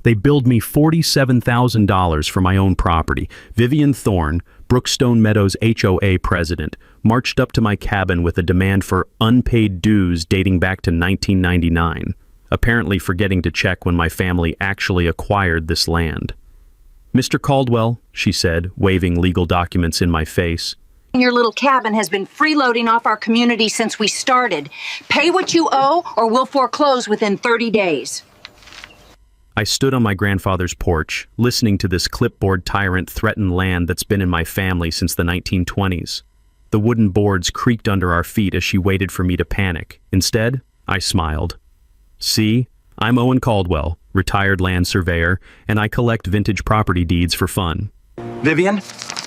They billed me $47,000 for my own property. Vivian Thorne, Brookstone Meadows HOA president, marched up to my cabin with a demand for unpaid dues dating back to 1999, apparently forgetting to check when my family actually acquired this land. "Mr. Caldwell," she said, waving legal documents in my face, "Your little cabin has been freeloading off our community since we started. Pay what you owe or we'll foreclose within 30 days. I stood on my grandfather's porch, listening to this clipboard tyrant threaten land that's been in my family since the 1920s. The wooden boards creaked under our feet as she waited for me to panic. Instead, I smiled. "See, I'm Owen Caldwell, retired land surveyor, and I collect vintage property deeds for fun." Vivian,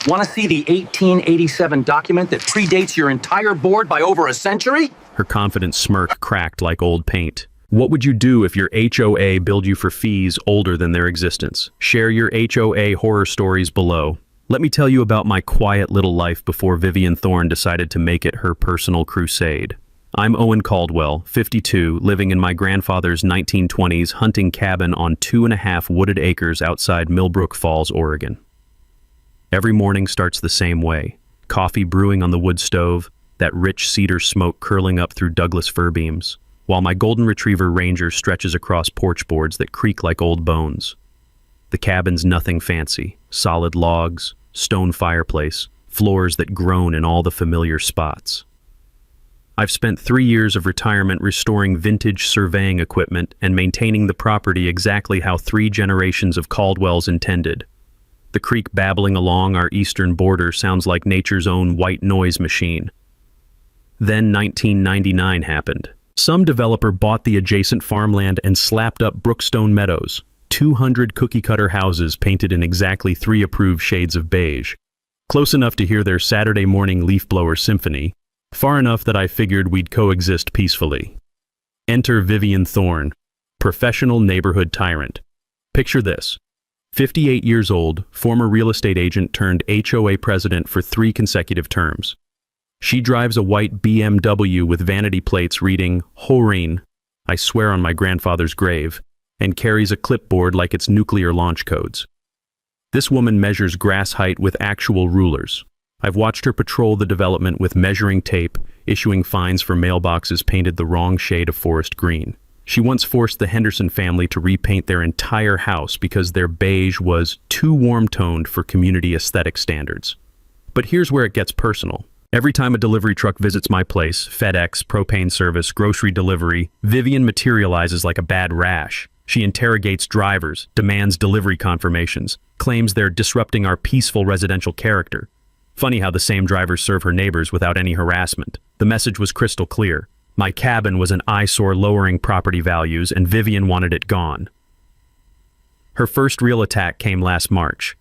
want to see the 1887 document that predates your entire board by over a century? Her confident smirk cracked like old paint. "What would you do if your HOA billed you for fees older than their existence? Share your HOA horror stories below. Let me tell you about my quiet little life before Vivian Thorne decided to make it her personal crusade. I'm Owen Caldwell, 52, living in my grandfather's 1920s hunting cabin on 2.5 wooded acres outside Millbrook Falls, Oregon. Every morning starts the same way. Coffee brewing on the wood stove, that rich cedar smoke curling up through Douglas fir beams, while my golden retriever Ranger stretches across porch boards that creak like old bones. The cabin's nothing fancy. Solid logs, stone fireplace, floors that groan in all the familiar spots. I've spent 3 years of retirement restoring vintage surveying equipment and maintaining the property exactly how 3 generations of Caldwells intended. The creek babbling along our eastern border sounds like nature's own white noise machine. Then 1999 happened. Some developer bought the adjacent farmland and slapped up Brookstone Meadows, 200 cookie-cutter houses painted in exactly 3 approved shades of beige. Close enough to hear their Saturday morning leaf blower symphony, far enough that I figured we'd coexist peacefully. Enter Vivian Thorne, professional neighborhood tyrant. Picture this. 58 years old, former real estate agent turned HOA president for 3 consecutive terms. She drives a white BMW with vanity plates reading, "Horeen," I swear on my grandfather's grave, and carries a clipboard like it's nuclear launch codes. This woman measures grass height with actual rulers. I've watched her patrol the development with measuring tape, issuing fines for mailboxes painted the wrong shade of forest green. She once forced the Henderson family to repaint their entire house because their beige was too warm-toned for community aesthetic standards. But here's where it gets personal. Every time a delivery truck visits my place, FedEx, propane service, grocery delivery, Vivian materializes like a bad rash. She interrogates drivers, demands delivery confirmations, claims they're disrupting our peaceful residential character. Funny how the same drivers serve her neighbors without any harassment. The message was crystal clear. My cabin was an eyesore lowering property values, and Vivian wanted it gone. Her first real attack came last March.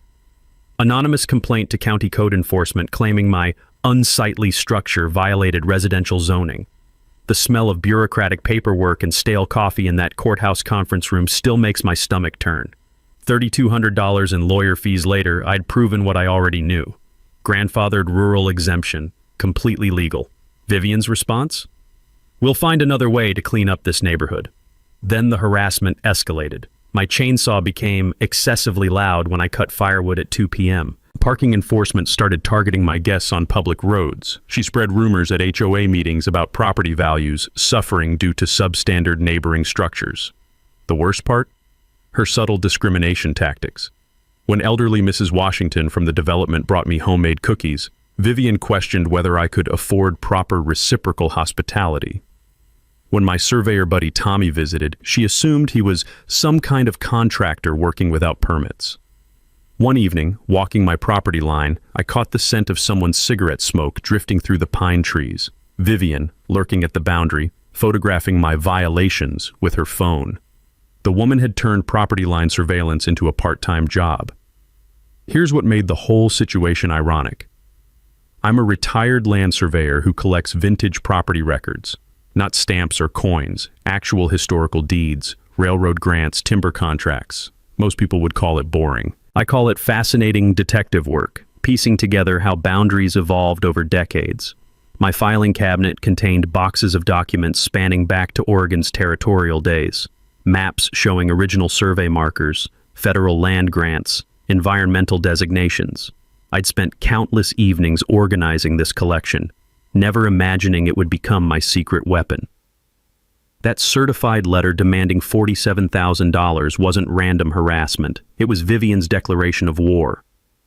Anonymous complaint to county code enforcement claiming my unsightly structure violated residential zoning. The smell of bureaucratic paperwork and stale coffee in that courthouse conference room still makes my stomach turn. $3,200 in lawyer fees later, I'd proven what I already knew. Grandfathered rural exemption, completely legal. Vivian's response? "We'll find another way to clean up this neighborhood." Then the harassment escalated. My chainsaw became excessively loud when I cut firewood at 2 p.m. Parking enforcement started targeting my guests on public roads. She spread rumors at HOA meetings about property values suffering due to substandard neighboring structures. The worst part? Her subtle discrimination tactics. When elderly Mrs. Washington from the development brought me homemade cookies, Vivian questioned whether I could afford proper reciprocal hospitality. When my surveyor buddy Tommy visited, she assumed he was some kind of contractor working without permits. One evening, walking my property line, I caught the scent of someone's cigarette smoke drifting through the pine trees. Vivian, lurking at the boundary, photographing my violations with her phone. The woman had turned property line surveillance into a part-time job. Here's what made the whole situation ironic. I'm a retired land surveyor who collects vintage property records, not stamps or coins, actual historical deeds, railroad grants, timber contracts. Most people would call it boring. I call it fascinating detective work, piecing together how boundaries evolved over decades. My filing cabinet contained boxes of documents spanning back to Oregon's territorial days. maps showing original survey markers, federal land grants, environmental designations. I'd spent countless evenings organizing this collection, never imagining it would become my secret weapon. That certified letter demanding $47,000 wasn't random harassment. It was Vivian's declaration of war.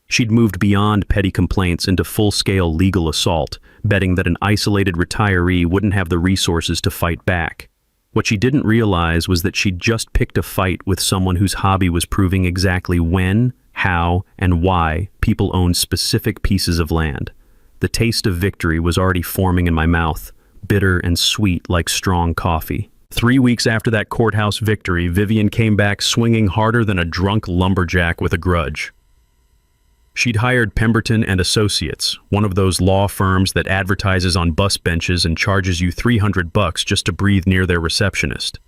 She'd moved beyond petty complaints into full-scale legal assault, betting that an isolated retiree wouldn't have the resources to fight back. What she didn't realize was that she'd just picked a fight with someone whose hobby was proving exactly when, how, and why people owned specific pieces of land. The taste of victory was already forming in my mouth, bitter and sweet like strong coffee. 3 weeks after that courthouse victory, Vivian came back swinging harder than a drunk lumberjack with a grudge. She'd hired Pemberton and Associates, one of those law firms that advertises on bus benches and charges you $300 just to breathe near their receptionist.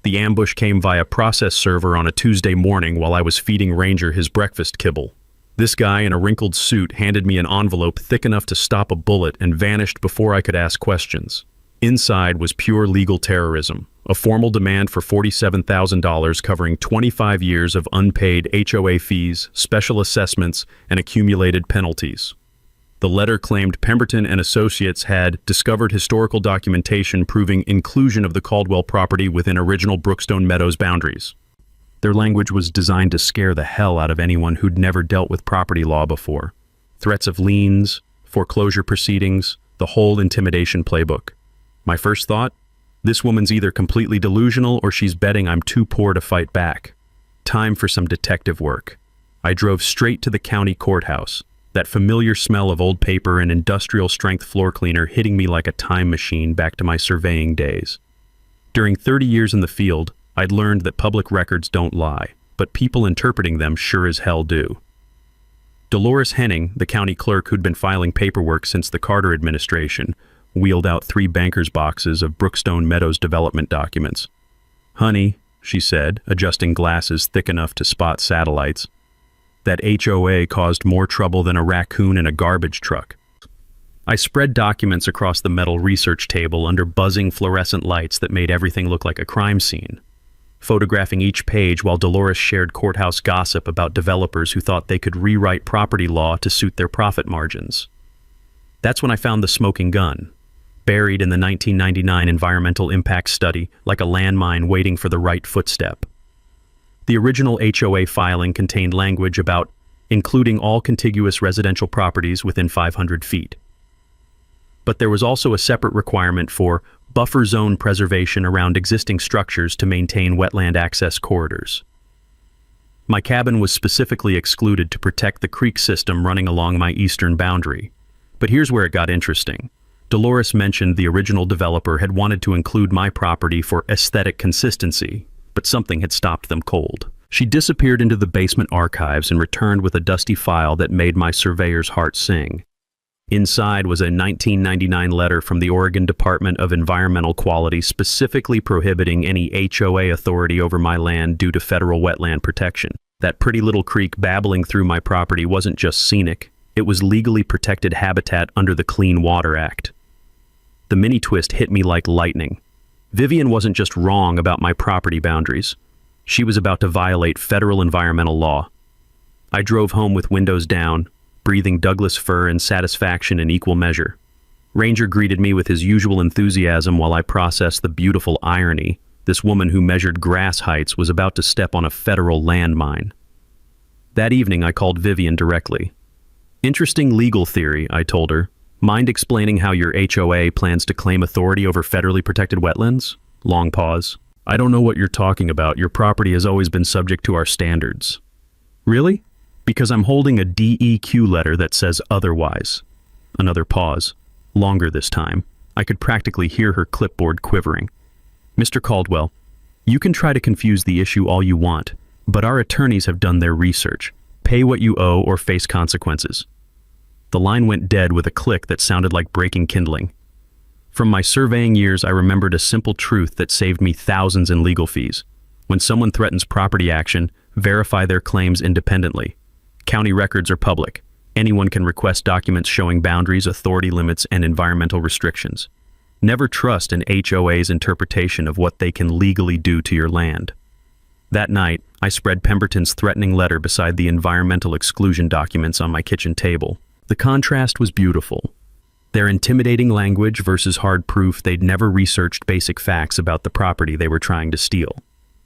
The ambush came via process server on a Tuesday morning while I was feeding Ranger his breakfast kibble. This guy in a wrinkled suit handed me an envelope thick enough to stop a bullet and vanished before I could ask questions. Inside was pure legal terrorism, a formal demand for $47,000 covering 25 years of unpaid HOA fees, special assessments, and accumulated penalties. The letter claimed Pemberton and Associates had discovered historical documentation proving inclusion of the Caldwell property within original Brookstone Meadows boundaries. Their language was designed to scare the hell out of anyone who'd never dealt with property law before. Threats of liens, foreclosure proceedings, the whole intimidation playbook. My first thought? This woman's either completely delusional or she's betting I'm too poor to fight back. Time for some detective work. I drove straight to the county courthouse, that familiar smell of old paper and industrial-strength floor cleaner hitting me like a time machine back to my surveying days. During 30 years in the field, I'd learned that public records don't lie, but people interpreting them sure as hell do. Dolores Henning, the county clerk who'd been filing paperwork since the Carter administration, wheeled out 3 banker's boxes of Brookstone Meadows development documents. "Honey," she said, adjusting glasses thick enough to spot satellites, "that HOA caused more trouble than a raccoon in a garbage truck." I spread documents across the metal research table under buzzing fluorescent lights that made everything look like a crime scene, photographing each page while Dolores shared courthouse gossip about developers who thought they could rewrite property law to suit their profit margins. That's when I found the smoking gun, buried in the 1999 environmental impact study like a landmine waiting for the right footstep. The original HOA filing contained language about including all contiguous residential properties within 500 feet. But there was also a separate requirement for buffer zone preservation around existing structures to maintain wetland access corridors. My cabin was specifically excluded to protect the creek system running along my eastern boundary. But here's where it got interesting. Dolores mentioned the original developer had wanted to include my property for aesthetic consistency, but something had stopped them cold. She disappeared into the basement archives and returned with a dusty file that made my surveyor's heart sing. Inside was a 1999 letter from the Oregon Department of Environmental Quality specifically prohibiting any HOA authority over my land due to federal wetland protection. That pretty little creek babbling through my property wasn't just scenic, it was legally protected habitat under the Clean Water Act. The mini twist hit me like lightning. Vivian wasn't just wrong about my property boundaries. She was about to violate federal environmental law. I drove home with windows down, breathing Douglas fir and satisfaction in equal measure. Ranger greeted me with his usual enthusiasm while I processed the beautiful irony. This woman who measured grass heights was about to step on a federal landmine. That evening, I called Vivian directly. "Interesting legal theory," I told her. "Mind explaining how your HOA plans to claim authority over federally protected wetlands?" Long pause. "I don't know what you're talking about. Your property has always been subject to our standards." "Really?" "Because I'm holding a DEQ letter that says otherwise." Another pause. Longer this time. I could practically hear her clipboard quivering. "Mr. Caldwell, you can try to confuse the issue all you want, but our attorneys have done their research. Pay what you owe or face consequences." The line went dead with a click that sounded like breaking kindling. From my surveying years, I remembered a simple truth that saved me thousands in legal fees. When someone threatens property action, verify their claims independently. County records are public. Anyone can request documents showing boundaries, authority limits, and environmental restrictions. Never trust an HOA's interpretation of what they can legally do to your land. That night, I spread Pemberton's threatening letter beside the environmental exclusion documents on my kitchen table. The contrast was beautiful. Their intimidating language versus hard proof they'd never researched basic facts about the property they were trying to steal.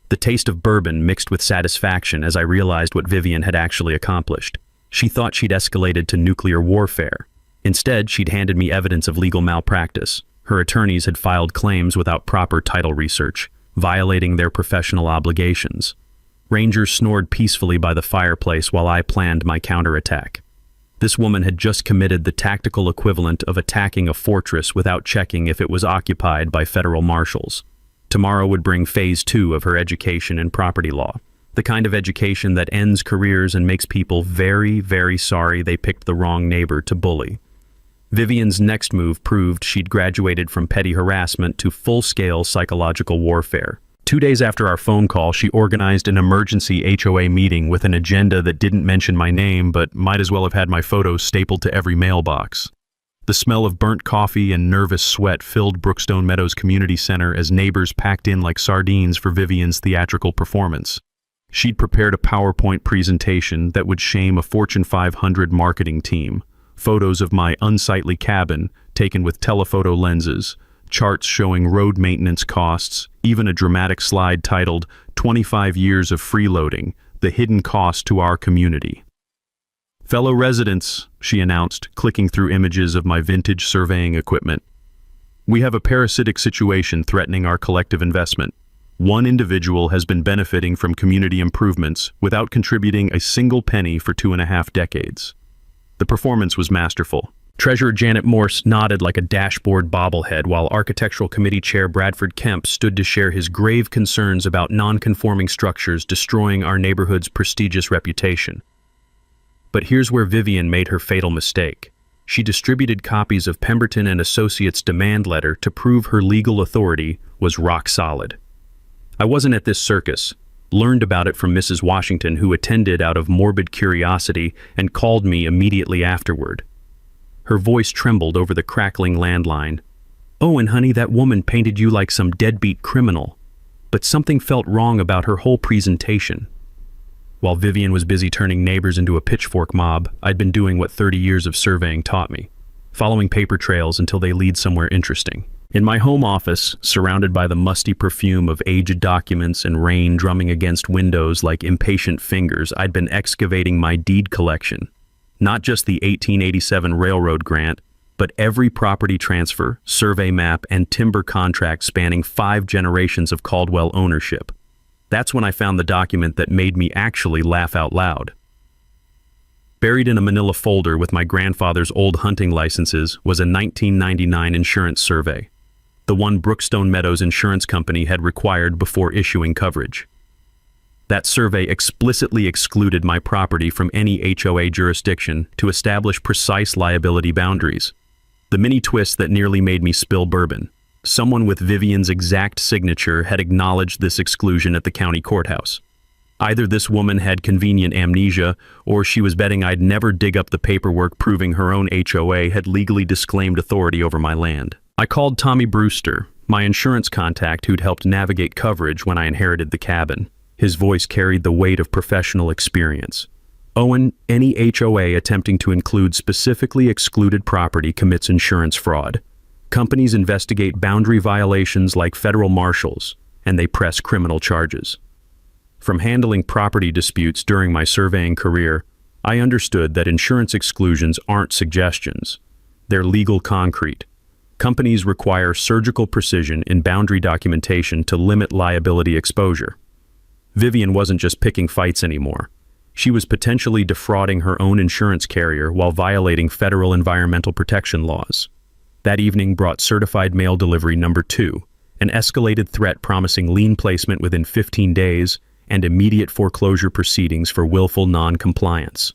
The taste of bourbon mixed with satisfaction as I realized what Vivian had actually accomplished. She thought she'd escalated to nuclear warfare. Instead, she'd handed me evidence of legal malpractice. Her attorneys had filed claims without proper title research, violating their professional obligations. Rangers snored peacefully by the fireplace while I planned my counterattack. This woman had just committed the tactical equivalent of attacking a fortress without checking if it was occupied by federal marshals. Tomorrow would bring phase 2 of her education in property law. The kind of education that ends careers and makes people very, very sorry they picked the wrong neighbor to bully. Vivian's next move proved she'd graduated from petty harassment to full-scale psychological warfare. 2 days after our phone call, she organized an emergency HOA meeting with an agenda that didn't mention my name but might as well have had my photos stapled to every mailbox. The smell of burnt coffee and nervous sweat filled Brookstone Meadows Community Center as neighbors packed in like sardines for Vivian's theatrical performance. She'd prepared a PowerPoint presentation that would shame a Fortune 500 marketing team. Photos of my unsightly cabin, taken with telephoto lenses, charts showing road maintenance costs, even a dramatic slide titled 25 Years of Freeloading, the Hidden Cost to Our Community. Fellow residents, she announced, clicking through images of my vintage surveying equipment. We have a parasitic situation threatening our collective investment. One individual has been benefiting from community improvements without contributing a single penny for 2.5 decades. The performance was masterful. Treasurer Janet Morse nodded like a dashboard bobblehead while Architectural Committee Chair Bradford Kemp stood to share his grave concerns about non-conforming structures destroying our neighborhood's prestigious reputation. But here's where Vivian made her fatal mistake. She distributed copies of Pemberton and Associates' demand letter to prove her legal authority was rock solid. I wasn't at this circus. Learned about it from Mrs. Washington, who attended out of morbid curiosity and called me immediately afterward. Her voice trembled over the crackling landline. "Oh, and honey, that woman painted you like some deadbeat criminal. But something felt wrong about her whole presentation." While Vivian was busy turning neighbors into a pitchfork mob, I'd been doing what 30 years of surveying taught me, following paper trails until they lead somewhere interesting. In my home office, surrounded by the musty perfume of aged documents and rain drumming against windows like impatient fingers, I'd been excavating my deed collection. Not just the 1887 railroad grant, but every property transfer, survey map, and timber contract spanning 5 generations of Caldwell ownership. That's when I found the document that made me actually laugh out loud. Buried in a manila folder with my grandfather's old hunting licenses was a 1999 insurance survey, the one Brookstone Meadows Insurance Company had required before issuing coverage. That survey explicitly excluded my property from any HOA jurisdiction to establish precise liability boundaries. The mini twist that nearly made me spill bourbon. Someone with Vivian's exact signature had acknowledged this exclusion at the county courthouse. Either this woman had convenient amnesia, or she was betting I'd never dig up the paperwork proving her own HOA had legally disclaimed authority over my land. I called Tommy Brewster, my insurance contact who'd helped navigate coverage when I inherited the cabin. His voice carried the weight of professional experience. "Owen, any HOA attempting to include specifically excluded property commits insurance fraud. Companies investigate boundary violations like federal marshals, and they press criminal charges." From handling property disputes during my surveying career, I understood that insurance exclusions aren't suggestions. They're legal concrete. Companies require surgical precision in boundary documentation to limit liability exposure. Vivian wasn't just picking fights anymore. She was potentially defrauding her own insurance carrier while violating federal environmental protection laws. That evening brought certified mail delivery number 2, an escalated threat promising lien placement within 15 days and immediate foreclosure proceedings for willful non-compliance.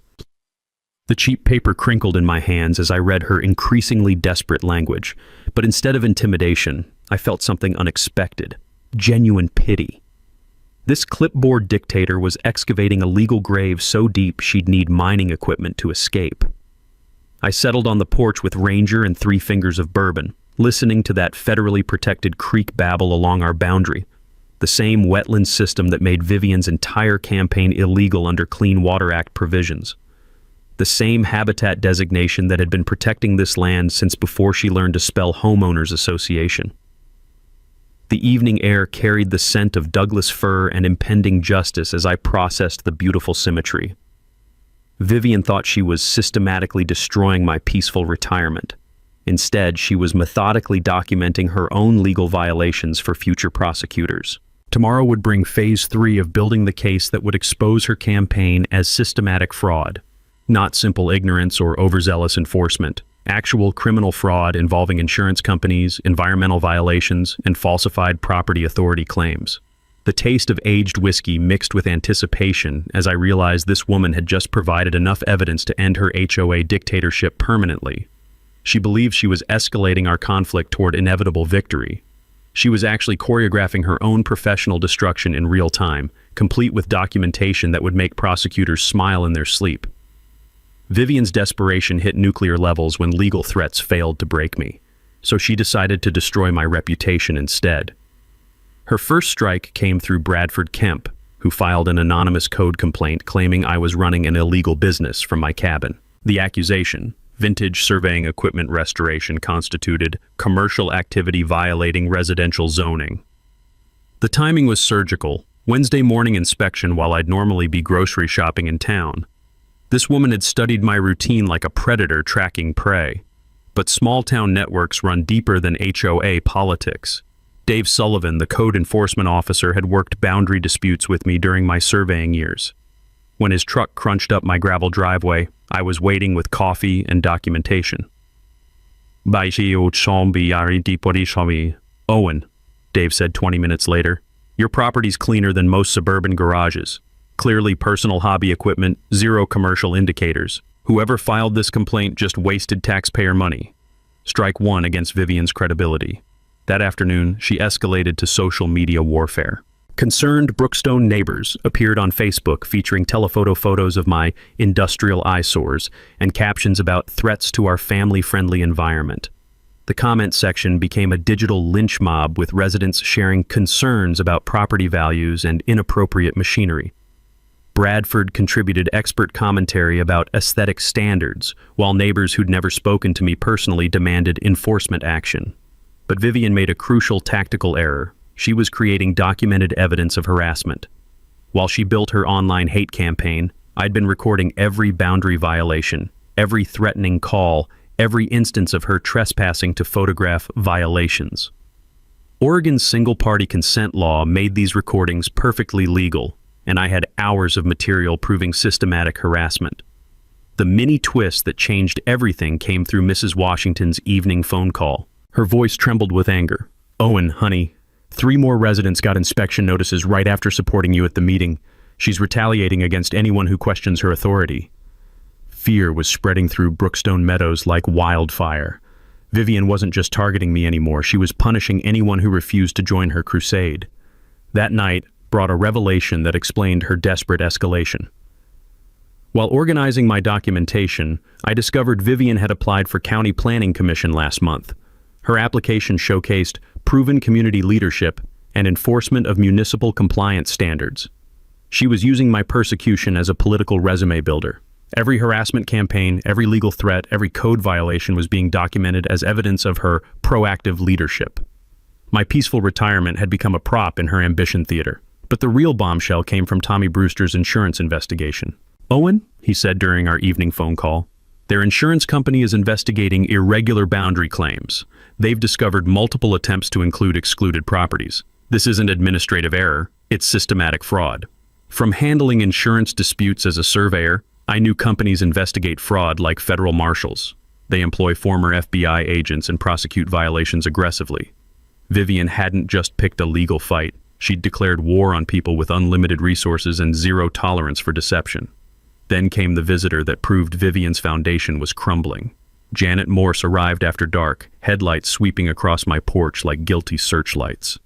The cheap paper crinkled in my hands as I read her increasingly desperate language, but instead of intimidation, I felt something unexpected, genuine pity. This clipboard dictator was excavating a legal grave so deep she'd need mining equipment to escape. I settled on the porch with Ranger and 3 fingers of bourbon, listening to that federally protected creek babble along our boundary, the same wetland system that made Vivian's entire campaign illegal under Clean Water Act provisions, the same habitat designation that had been protecting this land since before she learned to spell homeowners association. The evening air carried the scent of Douglas fir and impending justice as I processed the beautiful symmetry. Vivian thought she was systematically destroying my peaceful retirement. Instead, she was methodically documenting her own legal violations for future prosecutors. Tomorrow would bring phase 3 of building the case that would expose her campaign as systematic fraud. Not simple ignorance or overzealous enforcement. Actual criminal fraud involving insurance companies, environmental violations, and falsified property authority claims. The taste of aged whiskey mixed with anticipation as I realized this woman had just provided enough evidence to end her HOA dictatorship permanently. She believed she was escalating our conflict toward inevitable victory. She was actually choreographing her own professional destruction in real time, complete with documentation that would make prosecutors smile in their sleep. Vivian's desperation hit nuclear levels when legal threats failed to break me, so she decided to destroy my reputation instead. Her first strike came through Bradford Kemp, who filed an anonymous code complaint claiming I was running an illegal business from my cabin. The accusation, vintage surveying equipment restoration, constituted commercial activity violating residential zoning. The timing was surgical, Wednesday morning inspection while I'd normally be grocery shopping in town. This woman had studied my routine like a predator tracking prey. But small-town networks run deeper than HOA politics. Dave Sullivan, the code enforcement officer, had worked boundary disputes with me during my surveying years. When his truck crunched up my gravel driveway, I was waiting with coffee and documentation. Owen, Dave said 20 minutes later, your property's cleaner than most suburban garages. Clearly personal hobby equipment, zero commercial indicators. Whoever filed this complaint just wasted taxpayer money. Strike 1 against Vivian's credibility. That afternoon, she escalated to social media warfare. Concerned Brookstone neighbors appeared on Facebook featuring telephoto photos of my industrial eyesores and captions about threats to our family-friendly environment. The comment section became a digital lynch mob with residents sharing concerns about property values and inappropriate machinery. Bradford contributed expert commentary about aesthetic standards, while neighbors who'd never spoken to me personally demanded enforcement action. But Vivian made a crucial tactical error. She was creating documented evidence of harassment. While she built her online hate campaign, I'd been recording every boundary violation, every threatening call, every instance of her trespassing to photograph violations. Oregon's single-party consent law made these recordings perfectly legal, and I had hours of material proving systematic harassment. The mini twist that changed everything came through Mrs. Washington's evening phone call. Her voice trembled with anger. Owen, honey, 3 more residents got inspection notices right after supporting you at the meeting. She's retaliating against anyone who questions her authority. Fear was spreading through Brookstone Meadows like wildfire. Vivian wasn't just targeting me anymore, she was punishing anyone who refused to join her crusade. That night brought a revelation that explained her desperate escalation. While organizing my documentation, I discovered Vivian had applied for County Planning Commission last month. Her application showcased proven community leadership and enforcement of municipal compliance standards. She was using my persecution as a political resume builder. Every harassment campaign, every legal threat, every code violation was being documented as evidence of her proactive leadership. My peaceful retirement had become a prop in her ambition theater. But the real bombshell came from Tommy Brewster's insurance investigation. Owen, he said during our evening phone call, their insurance company is investigating irregular boundary claims. They've discovered multiple attempts to include excluded properties. This isn't administrative error, it's systematic fraud. From handling insurance disputes as a surveyor, I knew companies investigate fraud like federal marshals. They employ former FBI agents and prosecute violations aggressively. Vivian hadn't just picked a legal fight. She'd declared war on people with unlimited resources and zero tolerance for deception. Then came the visitor that proved Vivian's foundation was crumbling. Janet Morse arrived after dark, headlights sweeping across my porch like guilty searchlights.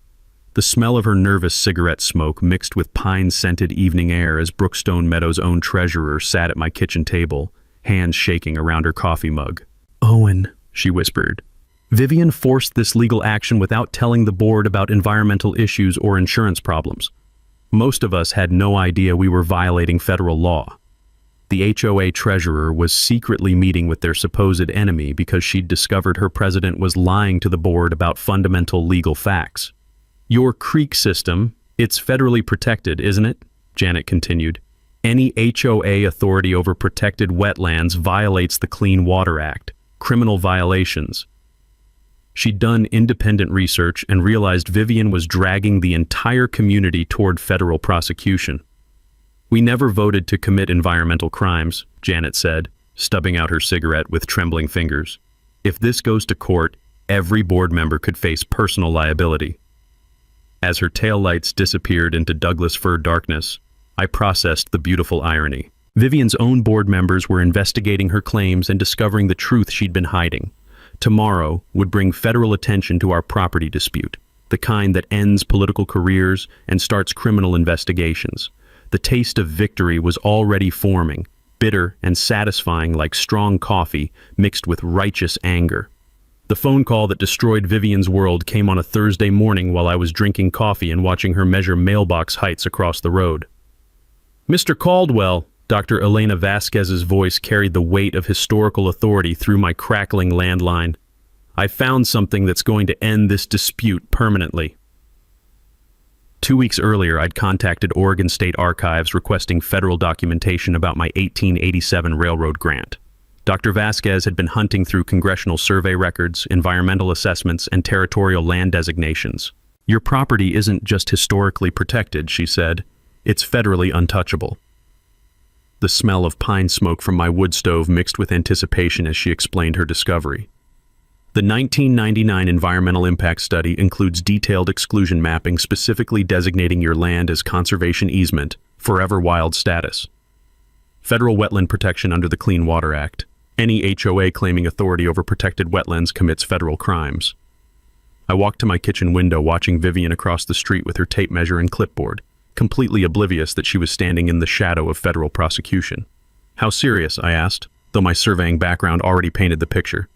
The smell of her nervous cigarette smoke mixed with pine-scented evening air as Brookstone Meadows' own treasurer sat at my kitchen table, hands shaking around her coffee mug. "Owen," she whispered, Vivian forced this legal action without telling the board about environmental issues or insurance problems. Most of us had no idea we were violating federal law. The HOA treasurer was secretly meeting with their supposed enemy because she'd discovered her president was lying to the board about fundamental legal facts. Your creek system, it's federally protected, isn't it? Janet continued. Any HOA authority over protected wetlands violates the Clean Water Act, criminal violations. She'd done independent research and realized Vivian was dragging the entire community toward federal prosecution. We never voted to commit environmental crimes, Janet said, stubbing out her cigarette with trembling fingers. If this goes to court, every board member could face personal liability. As her taillights disappeared into Douglas fir darkness, I processed the beautiful irony. Vivian's own board members were investigating her claims and discovering the truth she'd been hiding. Tomorrow would bring federal attention to our property dispute, the kind that ends political careers and starts criminal investigations. The taste of victory was already forming, bitter and satisfying like strong coffee mixed with righteous anger. The phone call that destroyed Vivian's world came on a Thursday morning while I was drinking coffee and watching her measure mailbox heights across the road. Mr. Caldwell, Dr. Elena Vasquez's voice carried the weight of historical authority through my crackling landline. I found something that's going to end this dispute permanently. 2 weeks earlier, I'd contacted Oregon State Archives requesting federal documentation about my 1887 railroad grant. Dr. Vasquez had been hunting through congressional survey records, environmental assessments, and territorial land designations. Your property isn't just historically protected, she said. It's federally untouchable. The smell of pine smoke from my wood stove mixed with anticipation as she explained her discovery. The 1999 Environmental Impact Study includes detailed exclusion mapping specifically designating your land as conservation easement, forever wild status. Federal wetland protection under the Clean Water Act. Any HOA claiming authority over protected wetlands commits federal crimes. I walked to my kitchen window watching Vivian across the street with her tape measure and clipboard, completely oblivious that she was standing in the shadow of federal prosecution. How serious? I asked, though my surveying background already painted the picture.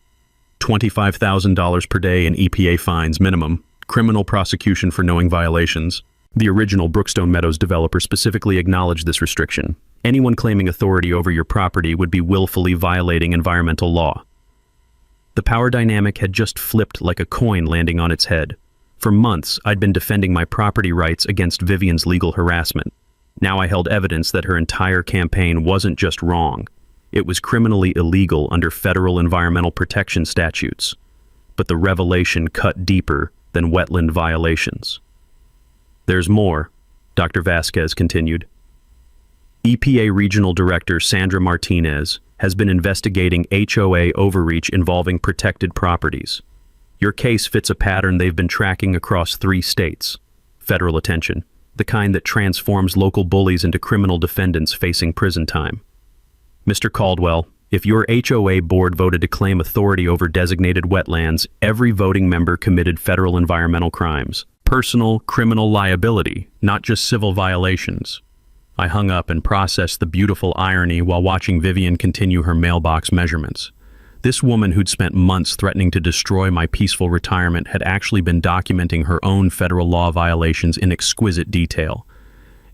$25,000 per day in EPA fines minimum, criminal prosecution for knowing violations. The original Brookstone Meadows developer specifically acknowledged this restriction. Anyone claiming authority over your property would be willfully violating environmental law. The power dynamic had just flipped like a coin landing on its head. For months, I'd been defending my property rights against Vivian's legal harassment. Now I held evidence that her entire campaign wasn't just wrong. It was criminally illegal under federal environmental protection statutes. But the revelation cut deeper than wetland violations. There's more, Dr. Vasquez continued. EPA Regional Director Sandra Martinez has been investigating HOA overreach involving protected properties. Your case fits a pattern they've been tracking across 3 states. Federal attention, the kind that transforms local bullies into criminal defendants facing prison time. Mr. Caldwell, if your HOA board voted to claim authority over designated wetlands, every voting member committed federal environmental crimes. Personal, criminal liability, not just civil violations. I hung up and processed the beautiful irony while watching Vivian continue her mailbox measurements. This woman who'd spent months threatening to destroy my peaceful retirement had actually been documenting her own federal law violations in exquisite detail.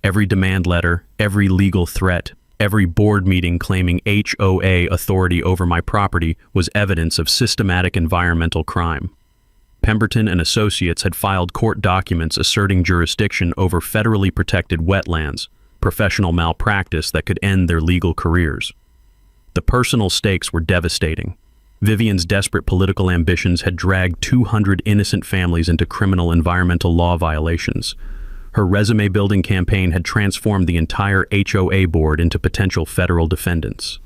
Every demand letter, every legal threat, every board meeting claiming HOA authority over my property was evidence of systematic environmental crime. Pemberton and Associates had filed court documents asserting jurisdiction over federally protected wetlands, professional malpractice that could end their legal careers. The personal stakes were devastating. Vivian's desperate political ambitions had dragged 200 innocent families into criminal environmental law violations. Her resume-building campaign had transformed the entire HOA board into potential federal defendants.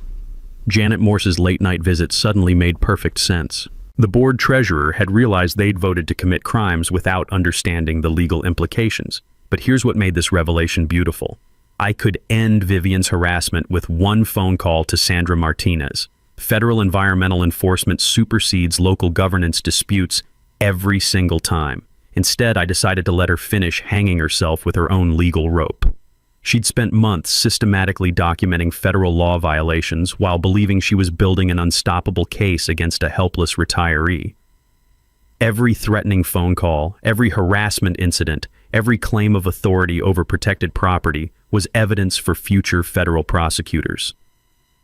Janet Morse's late-night visit suddenly made perfect sense. The board treasurer had realized they'd voted to commit crimes without understanding the legal implications. But here's what made this revelation beautiful. I could end Vivian's harassment with one phone call to Sandra Martinez. Federal environmental enforcement supersedes local governance disputes every single time. Instead, I decided to let her finish hanging herself with her own legal rope. She'd spent months systematically documenting federal law violations while believing she was building an unstoppable case against a helpless retiree. Every threatening phone call, every harassment incident, every claim of authority over protected property was evidence for future federal prosecutors.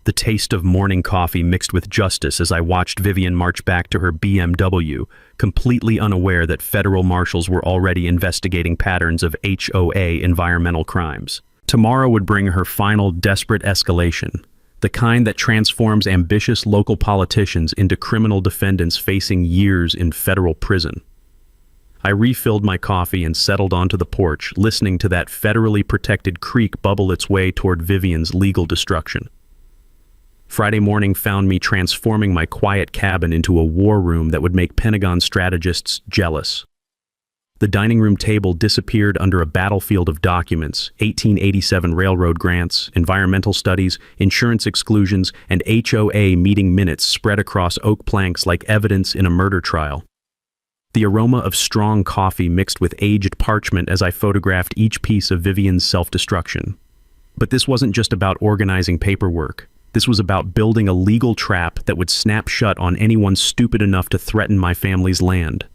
The taste of morning coffee mixed with justice as I watched Vivian march back to her BMW, completely unaware that federal marshals were already investigating patterns of HOA environmental crimes. Tomorrow would bring her final desperate escalation, the kind that transforms ambitious local politicians into criminal defendants facing years in federal prison. I refilled my coffee and settled onto the porch, listening to that federally protected creek bubble its way toward Vivian's legal destruction. Friday morning found me transforming my quiet cabin into a war room that would make Pentagon strategists jealous. The dining room table disappeared under a battlefield of documents, 1887 railroad grants, environmental studies, insurance exclusions, and HOA meeting minutes spread across oak planks like evidence in a murder trial. The aroma of strong coffee mixed with aged parchment as I photographed each piece of Vivian's self-destruction. But this wasn't just about organizing paperwork. This was about building a legal trap that would snap shut on anyone stupid enough to threaten my family's land.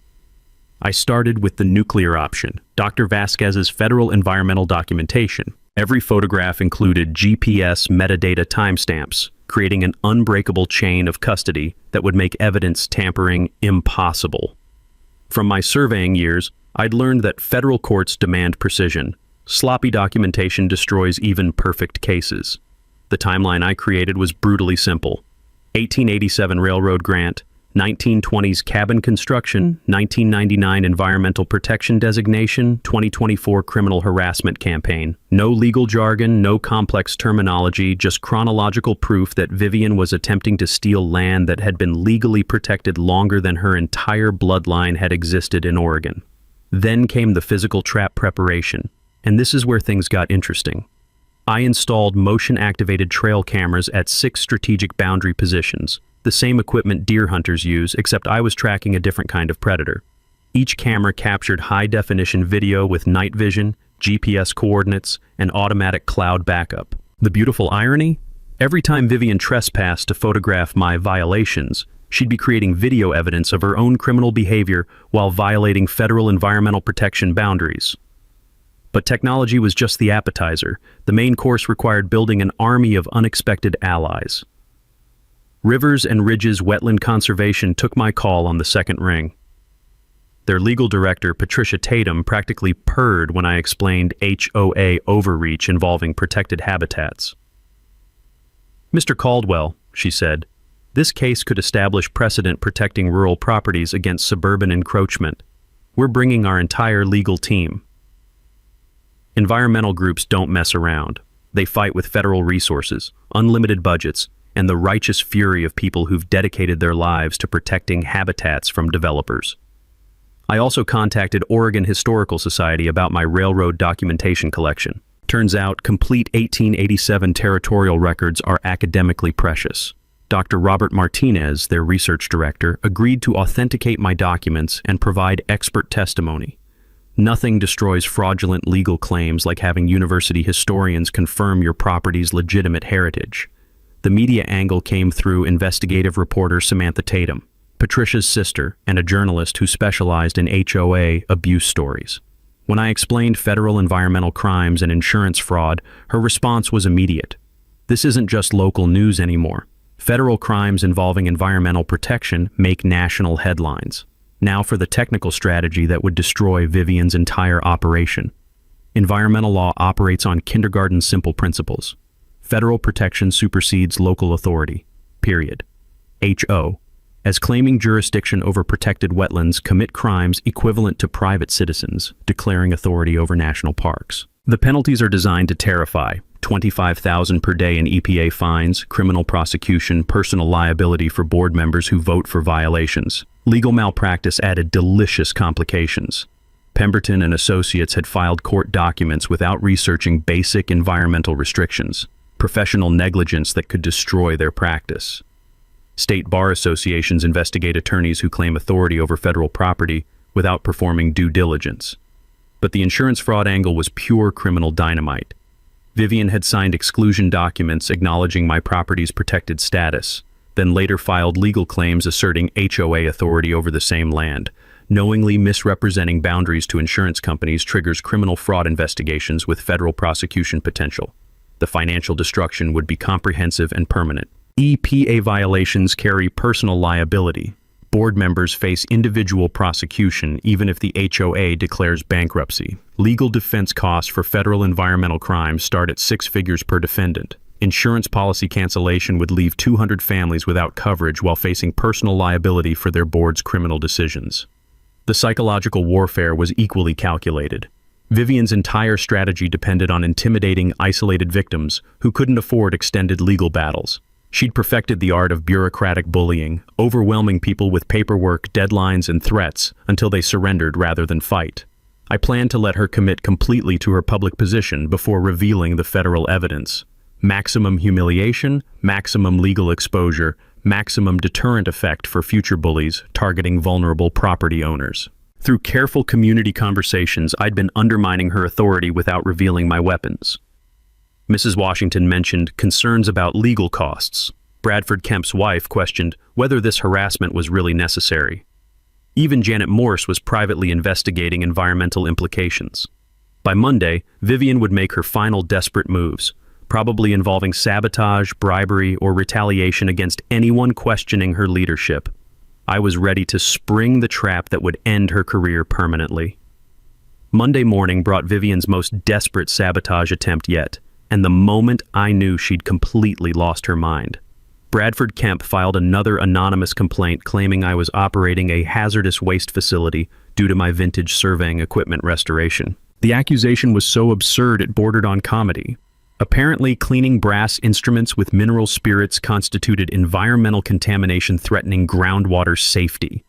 I started with the nuclear option, Dr. Vasquez's federal environmental documentation. Every photograph included GPS metadata timestamps, creating an unbreakable chain of custody that would make evidence tampering impossible. From my surveying years, I'd learned that federal courts demand precision. Sloppy documentation destroys even perfect cases. The timeline I created was brutally simple. 1887 railroad grant, 1920s cabin construction, 1999 environmental protection designation, 2024 criminal harassment campaign. No legal jargon, no complex terminology, just chronological proof that Vivian was attempting to steal land that had been legally protected longer than her entire bloodline had existed in Oregon. Then came the physical trap preparation, and this is where things got interesting. I installed motion-activated trail cameras at 6 strategic boundary positions, the same equipment deer hunters use, except I was tracking a different kind of predator. Each camera captured high-definition video with night vision, GPS coordinates, and automatic cloud backup. The beautiful irony? Every time Vivian trespassed to photograph my violations, she'd be creating video evidence of her own criminal behavior while violating federal environmental protection boundaries. But technology was just the appetizer. The main course required building an army of unexpected allies. Rivers and Ridges Wetland Conservation took my call on the second ring. Their legal director, Patricia Tatum, practically purred when I explained HOA overreach involving protected habitats. "Mr. Caldwell," she said, "this case could establish precedent protecting rural properties against suburban encroachment. We're bringing our entire legal team." Environmental groups don't mess around. They fight with federal resources, unlimited budgets, and the righteous fury of people who've dedicated their lives to protecting habitats from developers. I also contacted Oregon Historical Society about my railroad documentation collection. Turns out, complete 1887 territorial records are academically precious. Dr. Robert Martinez, their research director, agreed to authenticate my documents and provide expert testimony. Nothing destroys fraudulent legal claims like having university historians confirm your property's legitimate heritage. The media angle came through investigative reporter Samantha Tatum, Patricia's sister and a journalist who specialized in HOA abuse stories. When I explained federal environmental crimes and insurance fraud, her response was immediate. This isn't just local news anymore. Federal crimes involving environmental protection make national headlines. Now for the technical strategy that would destroy Vivian's entire operation. Environmental law operates on kindergarten simple principles. Federal protection supersedes local authority, period. HO, as claiming jurisdiction over protected wetlands, commit crimes equivalent to private citizens, declaring authority over national parks. The penalties are designed to terrify: $25,000 per day in EPA fines, criminal prosecution, personal liability for board members who vote for violations. Legal malpractice added delicious complications. Pemberton and Associates had filed court documents without researching basic environmental restrictions. Professional negligence that could destroy their practice. State bar associations investigate attorneys who claim authority over federal property without performing due diligence. But the insurance fraud angle was pure criminal dynamite. Vivian had signed exclusion documents acknowledging my property's protected status, then later filed legal claims asserting HOA authority over the same land. knowingly misrepresenting boundaries to insurance companies triggers criminal fraud investigations with federal prosecution potential. The financial destruction would be comprehensive and permanent. EPA violations carry personal liability. Board members face individual prosecution even if the HOA declares bankruptcy. Legal defense costs for federal environmental crimes start at 6 figures per defendant. Insurance policy cancellation would leave 200 families without coverage while facing personal liability for their board's criminal decisions. The psychological warfare was equally calculated. Vivian's entire strategy depended on intimidating, isolated victims who couldn't afford extended legal battles. She'd perfected the art of bureaucratic bullying, overwhelming people with paperwork, deadlines, and threats until they surrendered rather than fight. I planned to let her commit completely to her public position before revealing the federal evidence. Maximum humiliation, maximum legal exposure, maximum deterrent effect for future bullies targeting vulnerable property owners. Through careful community conversations, I'd been undermining her authority without revealing my weapons. Mrs. Washington mentioned concerns about legal costs. Bradford Kemp's wife questioned whether this harassment was really necessary. Even Janet Morse was privately investigating environmental implications. By Monday, Vivian would make her final desperate moves, probably involving sabotage, bribery, or retaliation against anyone questioning her leadership. I was ready to spring the trap that would end her career permanently. Monday morning brought Vivian's most desperate sabotage attempt yet, and the moment I knew she'd completely lost her mind. Bradford Kemp filed another anonymous complaint claiming I was operating a hazardous waste facility due to my vintage surveying equipment restoration. The accusation was so absurd it bordered on comedy. Apparently, cleaning brass instruments with mineral spirits constituted environmental contamination threatening groundwater safety.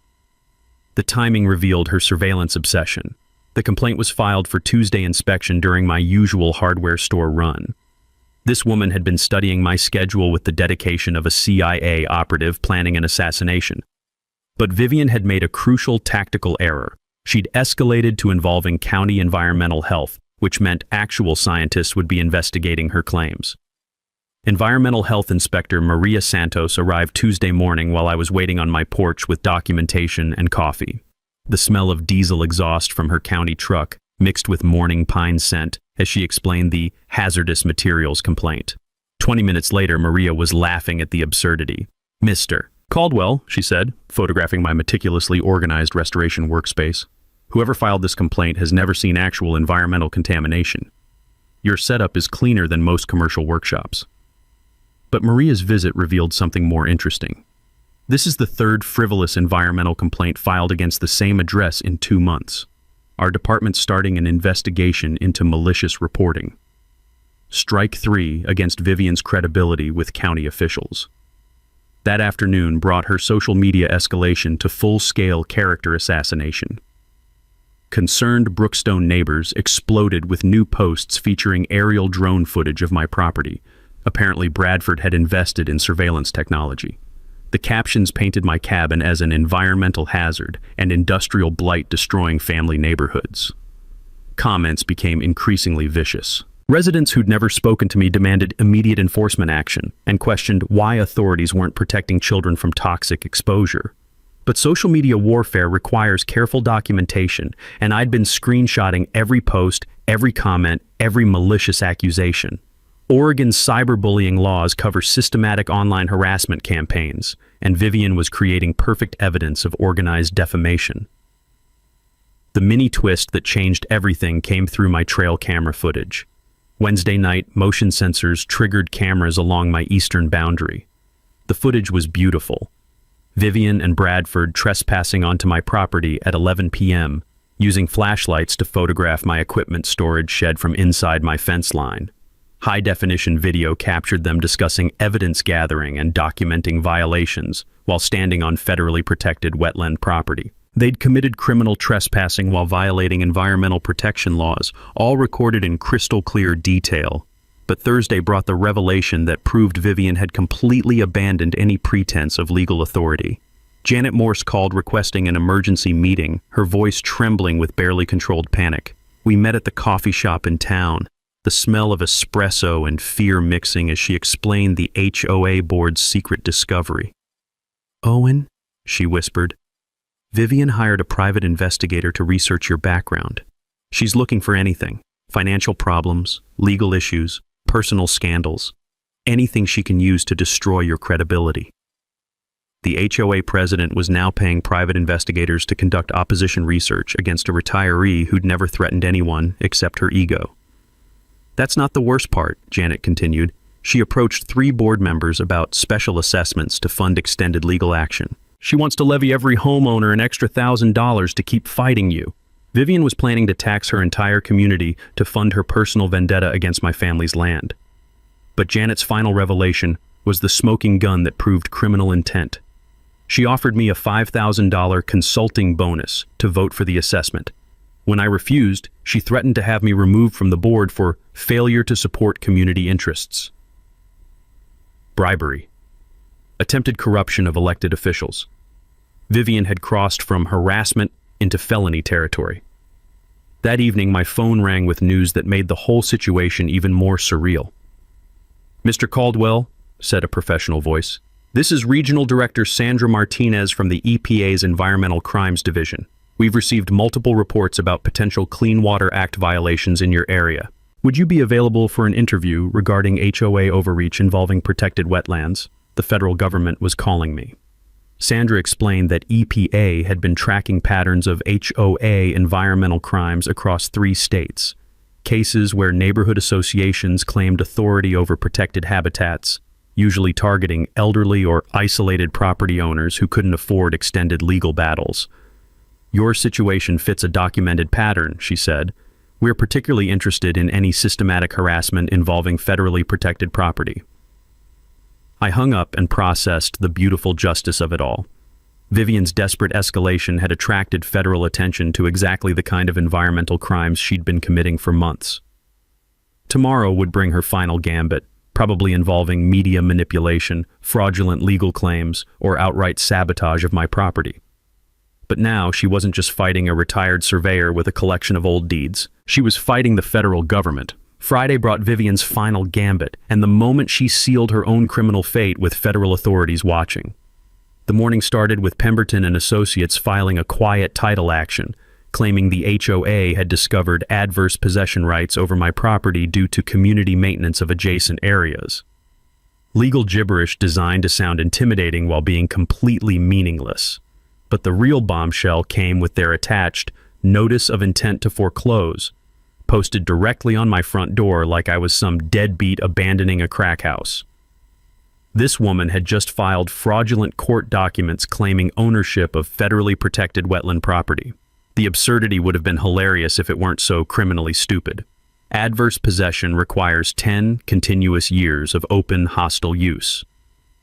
The timing revealed her surveillance obsession. The complaint was filed for Tuesday inspection during my usual hardware store run. This woman had been studying my schedule with the dedication of a CIA operative planning an assassination. But Vivian had made a crucial tactical error. She'd escalated to involving county environmental health, which meant actual scientists would be investigating her claims. Environmental Health Inspector Maria Santos arrived Tuesday morning while I was waiting on my porch with documentation and coffee. The smell of diesel exhaust from her county truck mixed with morning pine scent as she explained the hazardous materials complaint. 20 minutes later, Maria was laughing at the absurdity. "Mr. Caldwell," she said, photographing my meticulously organized restoration workspace. "Whoever filed this complaint has never seen actual environmental contamination. Your setup is cleaner than most commercial workshops." But Maria's visit revealed something more interesting. This is the third frivolous environmental complaint filed against the same address in 2 months. Our department's starting an investigation into malicious reporting. Strike 3 against Vivian's credibility with county officials. That afternoon brought her social media escalation to full-scale character assassination. Concerned Brookstone neighbors exploded with new posts featuring aerial drone footage of my property. Apparently, Bradford had invested in surveillance technology. The captions painted my cabin as an environmental hazard and industrial blight destroying family neighborhoods. Comments became increasingly vicious. Residents who'd never spoken to me demanded immediate enforcement action and questioned why authorities weren't protecting children from toxic exposure. But social media warfare requires careful documentation, and I'd been screenshotting every post, every comment, every malicious accusation. Oregon's cyberbullying laws cover systematic online harassment campaigns, and Vivian was creating perfect evidence of organized defamation. The mini twist that changed everything came through my trail camera footage. Wednesday night, motion sensors triggered cameras along my eastern boundary. The footage was beautiful. Vivian and Bradford trespassing onto my property at 11 p.m., using flashlights to photograph my equipment storage shed from inside my fence line. High-definition video captured them discussing evidence gathering and documenting violations while standing on federally protected wetland property. They'd committed criminal trespassing while violating environmental protection laws, all recorded in crystal-clear detail. But Thursday brought the revelation that proved Vivian had completely abandoned any pretense of legal authority. Janet Morse called requesting an emergency meeting, her voice trembling with barely controlled panic. We met at the coffee shop in town, the smell of espresso and fear mixing as she explained the HOA board's secret discovery. "Owen," she whispered, Vivian hired a private investigator to research your background. She's looking for anything: financial problems, legal issues, personal scandals, anything she can use to destroy your credibility. The HOA president was now paying private investigators to conduct opposition research against a retiree who'd never threatened anyone except her ego. That's not the worst part, Janet continued. She approached 3 board members about special assessments to fund extended legal action. She wants to levy every homeowner an extra $1,000 to keep fighting you. Vivian was planning to tax her entire community to fund her personal vendetta against my family's land. But Janet's final revelation was the smoking gun that proved criminal intent. She offered me a $5,000 consulting bonus to vote for the assessment. When I refused, she threatened to have me removed from the board for failure to support community interests. Bribery. Attempted corruption of elected officials. Vivian had crossed from harassment into felony territory. That evening, my phone rang with news that made the whole situation even more surreal. "Mr. Caldwell," said a professional voice, "this is Regional Director Sandra Martinez from the EPA's Environmental Crimes Division. We've received multiple reports about potential Clean Water Act violations in your area. Would you be available for an interview regarding HOA overreach involving protected wetlands? The federal government was calling me." Sandra explained that EPA had been tracking patterns of HOA environmental crimes across 3 states, cases where neighborhood associations claimed authority over protected habitats, usually targeting elderly or isolated property owners who couldn't afford extended legal battles. "Your situation fits a documented pattern," she said. "We're particularly interested in any systematic harassment involving federally protected property." I hung up and processed the beautiful justice of it all. Vivian's desperate escalation had attracted federal attention to exactly the kind of environmental crimes she'd been committing for months. Tomorrow would bring her final gambit, probably involving media manipulation, fraudulent legal claims, or outright sabotage of my property. But now she wasn't just fighting a retired surveyor with a collection of old deeds. She was fighting the federal government. Friday brought Vivian's final gambit, and the moment she sealed her own criminal fate with federal authorities watching. The morning started with Pemberton and Associates filing a quiet title action, claiming the HOA had discovered adverse possession rights over my property due to community maintenance of adjacent areas. Legal gibberish designed to sound intimidating while being completely meaningless. But the real bombshell came with their attached notice of intent to foreclose, posted directly on my front door like I was some deadbeat abandoning a crack house. This woman had just filed fraudulent court documents claiming ownership of federally protected wetland property. The absurdity would have been hilarious if it weren't so criminally stupid. Adverse possession requires 10 continuous years of open, hostile use.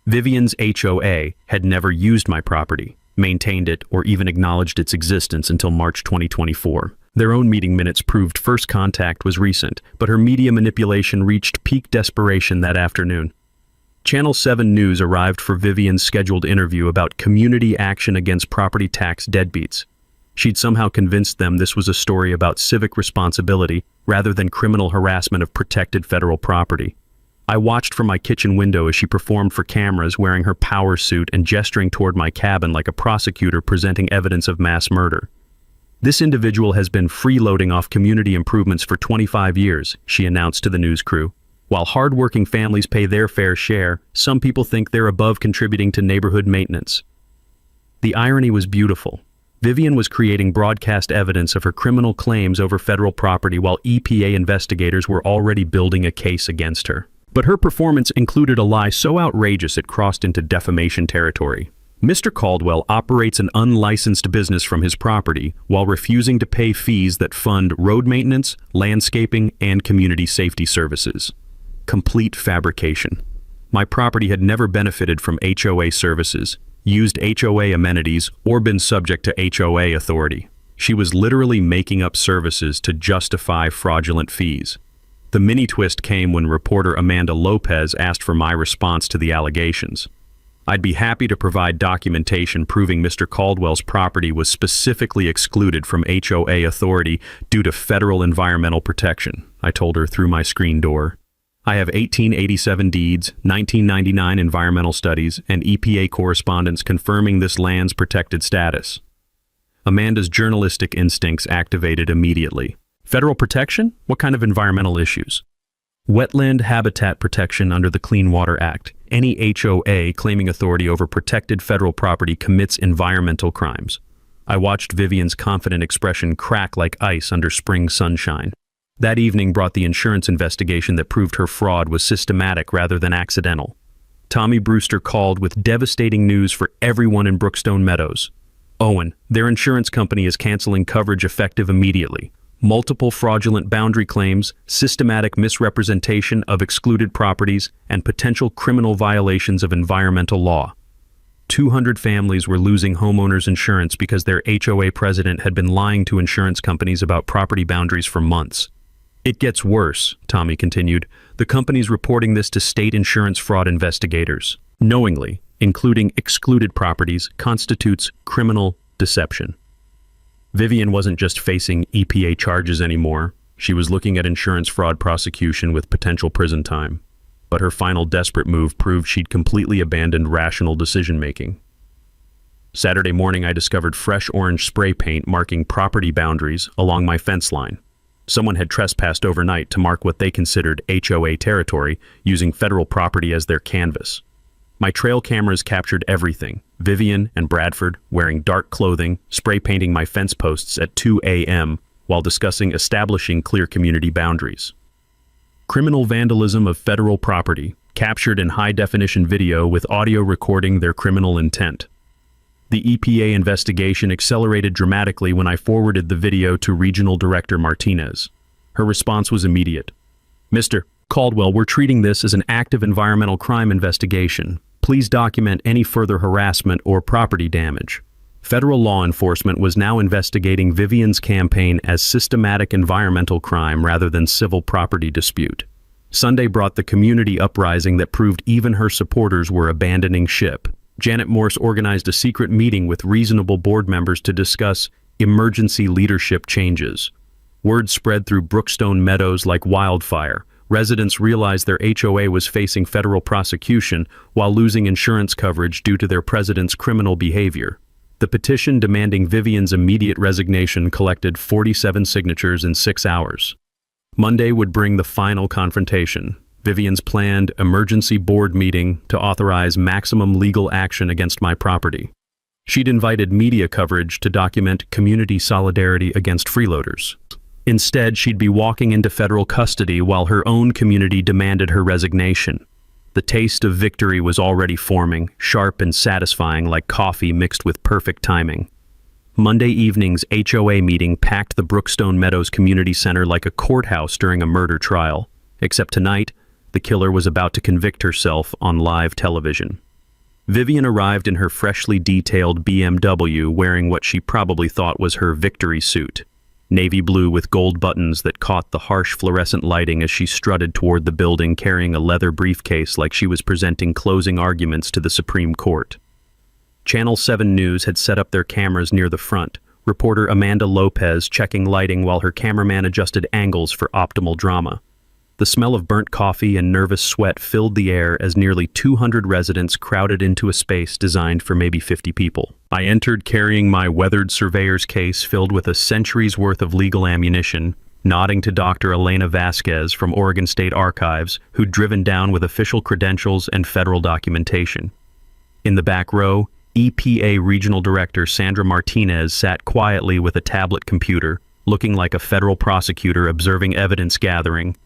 Vivian's HOA had never used my property, maintained it, or even acknowledged its existence until March 2024. Their own meeting minutes proved first contact was recent, but her media manipulation reached peak desperation that afternoon. Channel 7 News arrived for Vivian's scheduled interview about community action against property tax deadbeats. She'd somehow convinced them this was a story about civic responsibility rather than criminal harassment of protected federal property. I watched from my kitchen window as she performed for cameras wearing her power suit and gesturing toward my cabin like a prosecutor presenting evidence of mass murder. "This individual has been freeloading off community improvements for 25 years, she announced to the news crew. "While hardworking families pay their fair share, some people think they're above contributing to neighborhood maintenance." The irony was beautiful. Vivian was creating broadcast evidence of her criminal claims over federal property while EPA investigators were already building a case against her. But her performance included a lie so outrageous it crossed into defamation territory. Mr. Caldwell operates an unlicensed business from his property while refusing to pay fees that fund road maintenance, landscaping, and community safety services. Complete fabrication. My property had never benefited from HOA services, used HOA amenities, or been subject to HOA authority. She was literally making up services to justify fraudulent fees. The mini twist came when reporter Amanda Lopez asked for my response to the allegations. I'd be happy to provide documentation proving Mr. Caldwell's property was specifically excluded from HOA authority due to federal environmental protection, I told her through my screen door. I have 1887 deeds, 1999 environmental studies, and EPA correspondence confirming this land's protected status. Amanda's journalistic instincts activated immediately. Federal protection? What kind of environmental issues? Wetland habitat protection under the Clean Water Act. Any HOA claiming authority over protected federal property commits environmental crimes. I watched Vivian's confident expression crack like ice under spring sunshine. That evening brought the insurance investigation that proved her fraud was systematic rather than accidental. Tommy Brewster called with devastating news for everyone in Brookstone Meadows. Owen, their insurance company is canceling coverage effective immediately. Multiple fraudulent boundary claims, systematic misrepresentation of excluded properties, and potential criminal violations of environmental law. 200 families were losing homeowners insurance because their HOA president had been lying to insurance companies about property boundaries for months. It gets worse, Tommy continued. The company's reporting this to state insurance fraud investigators. Knowingly, including excluded properties, constitutes criminal deception. Vivian wasn't just facing EPA charges anymore. She was looking at insurance fraud prosecution with potential prison time. But her final desperate move proved she'd completely abandoned rational decision-making. Saturday morning, I discovered fresh orange spray paint marking property boundaries along my fence line. Someone had trespassed overnight to mark what they considered HOA territory, using federal property as their canvas. My trail cameras captured everything. Vivian and Bradford, wearing dark clothing, spray painting my fence posts at 2 a.m. while discussing establishing clear community boundaries. Criminal vandalism of federal property, captured in high-definition video with audio recording their criminal intent. The EPA investigation accelerated dramatically when I forwarded the video to Regional Director Martinez. Her response was immediate. Mr. Caldwell, we're treating this as an active environmental crime investigation. Please document any further harassment or property damage. Federal law enforcement was now investigating Vivian's campaign as systematic environmental crime rather than civil property dispute. Sunday brought the community uprising that proved even her supporters were abandoning ship. Janet Morse organized a secret meeting with reasonable board members to discuss emergency leadership changes. Word spread through Brookstone Meadows like wildfire. Residents realized their HOA was facing federal prosecution while losing insurance coverage due to their president's criminal behavior. The petition demanding Vivian's immediate resignation collected 47 signatures in 6 hours. Monday would bring the final confrontation, Vivian's planned emergency board meeting to authorize maximum legal action against my property. She'd invited media coverage to document community solidarity against freeloaders. Instead, she'd be walking into federal custody while her own community demanded her resignation. The taste of victory was already forming, sharp and satisfying like coffee mixed with perfect timing. Monday evening's HOA meeting packed the Brookstone Meadows Community Center like a courthouse during a murder trial. Except tonight, the killer was about to convict herself on live television. Vivian arrived in her freshly detailed BMW wearing what she probably thought was her victory suit. Navy blue with gold buttons that caught the harsh fluorescent lighting as she strutted toward the building carrying a leather briefcase like she was presenting closing arguments to the Supreme Court. Channel 7 News had set up their cameras near the front, reporter Amanda Lopez checking lighting while her cameraman adjusted angles for optimal drama. The smell of burnt coffee and nervous sweat filled the air as nearly 200 residents crowded into a space designed for maybe 50 people. I entered carrying my weathered surveyor's case filled with a century's worth of legal ammunition, nodding to Dr. Elena Vasquez from Oregon State Archives, who'd driven down with official credentials and federal documentation. In the back row, EPA Regional Director Sandra Martinez sat quietly with a tablet computer, looking like a federal prosecutor observing evidence gathering.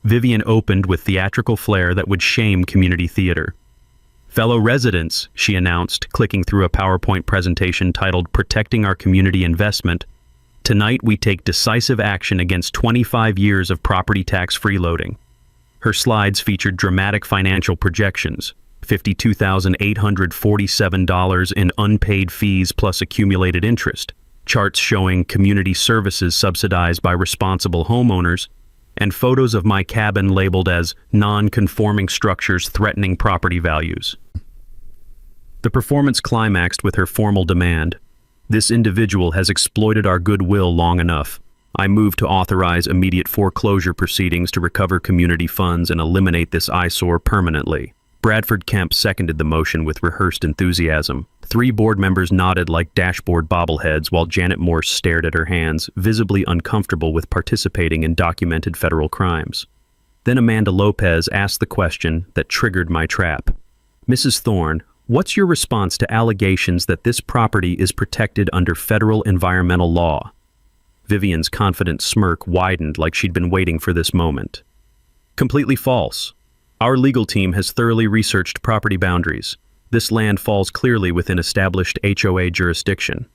Vivian opened with theatrical flair that would shame community theater. Fellow residents, she announced, clicking through a PowerPoint presentation titled Protecting Our Community Investment, tonight we take decisive action against 25 years of property tax freeloading. Her slides featured dramatic financial projections, $52,847 in unpaid fees plus accumulated interest, charts showing community services subsidized by responsible homeowners, and photos of my cabin labeled as non-conforming structures threatening property values. The performance climaxed with her formal demand. This individual has exploited our goodwill long enough. I move to authorize immediate foreclosure proceedings to recover community funds and eliminate this eyesore permanently. Bradford Kemp seconded the motion with rehearsed enthusiasm. 3 board members nodded like dashboard bobbleheads while Janet Morse stared at her hands, visibly uncomfortable with participating in documented federal crimes. Then Amanda Lopez asked the question that triggered my trap. Mrs. Thorne, what's your response to allegations that this property is protected under federal environmental law? Vivian's confident smirk widened like she'd been waiting for this moment. Completely false. Our legal team has thoroughly researched property boundaries. This land falls clearly within established HOA jurisdiction.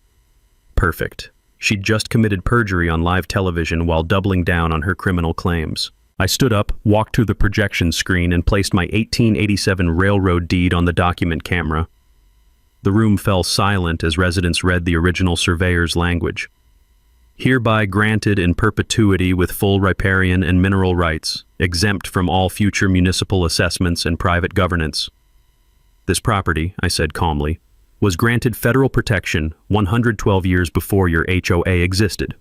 Perfect. She'd just committed perjury on live television while doubling down on her criminal claims. I stood up, walked to the projection screen, and placed my 1887 railroad deed on the document camera. The room fell silent as residents read the original surveyor's language. Hereby granted in perpetuity with full riparian and mineral rights, exempt from all future municipal assessments and private governance. This property, I said calmly, was granted federal protection 112 years before your HOA existed.